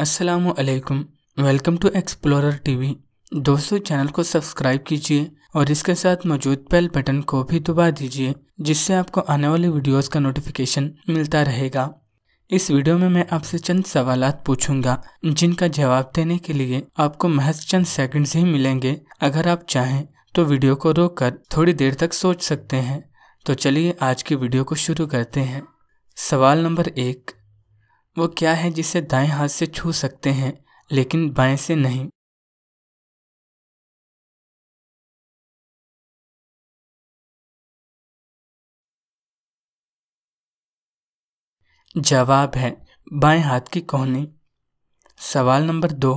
अस्सलामु अलैकुम। Welcome to explorer TV. दोस्तों, चैनल को सब्सक्राइब कीजिए और इसके साथ मौजूद बेल बटन को भी दबा दीजिए, जिससे आपको आने वाली वीडियोस का नोटिफिकेशन मिलता रहेगा। इस वीडियो में मैं आपसे चंद सवालात पूछूंगा, जिनका जवाब देने के लिए आपको महज चंद सेकंड्स ही मिलेंगे। अगर आप चाहें तो वीडियो को रोककर थोड़ी देर तक सोच सकते हैं। तो चलिए आज की वीडियो को शुरू करते हैं। सवाल नंबर 1, वो क्या है जिसे दाएं हाथ से छू सकते हैं लेकिन बाएं से नहीं? जवाब है बाएं हाथ की कोहनी। सवाल नंबर 2,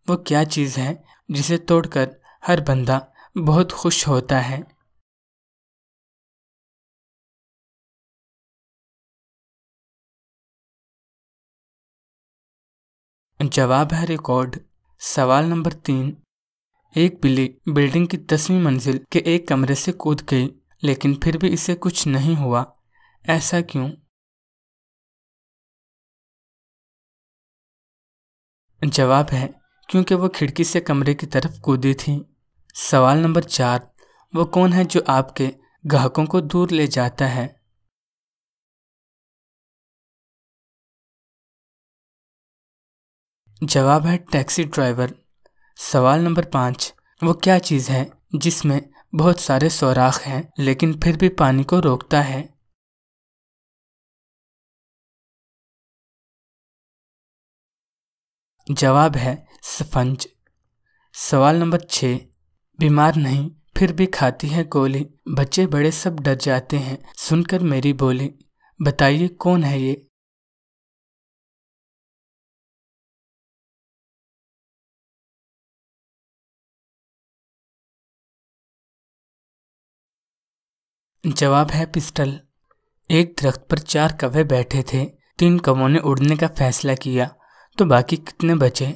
वो क्या चीज़ है जिसे तोड़कर हर बंदा बहुत खुश होता है? जवाब है रिकॉर्ड। सवाल नंबर 3, एक बिल्ली बिल्डिंग की 10वीं मंजिल के एक कमरे से कूद गई, लेकिन फिर भी इसे कुछ नहीं हुआ। ऐसा क्यों? जवाब है क्योंकि वो खिड़की से कमरे की तरफ कूदी थी। सवाल नंबर 4, वो कौन है जो आपके ग्राहकों को दूर ले जाता है? जवाब है टैक्सी ड्राइवर। सवाल नंबर 5, वो क्या चीज़ है जिसमें बहुत सारे सुराख हैं लेकिन फिर भी पानी को रोकता है? जवाब है स्पंज। सवाल नंबर 6, बीमार नहीं फिर भी खाती है गोली, बच्चे बड़े सब डर जाते हैं सुनकर मेरी बोली। बताइए कौन है ये? जवाब है पिस्टल। एक दरख्त पर 4 कौवे बैठे थे। 3 कौवों ने उड़ने का फैसला किया, तो बाकी कितने बचे?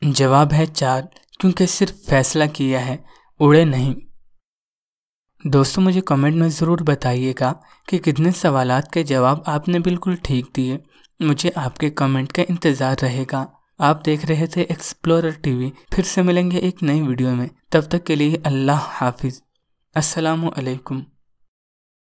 जवाब है 4, क्योंकि सिर्फ फैसला किया है, उड़े नहीं। दोस्तों, मुझे कमेंट में ज़रूर बताइएगा कि कितने सवालात के जवाब आपने बिल्कुल ठीक दिए। मुझे आपके कमेंट का इंतज़ार रहेगा। आप देख रहे थे एक्सप्लोरर टीवी। फिर से मिलेंगे एक नई वीडियो में। तब तक के लिए अल्लाह हाफिज़। अस्सलामु अलैकुम।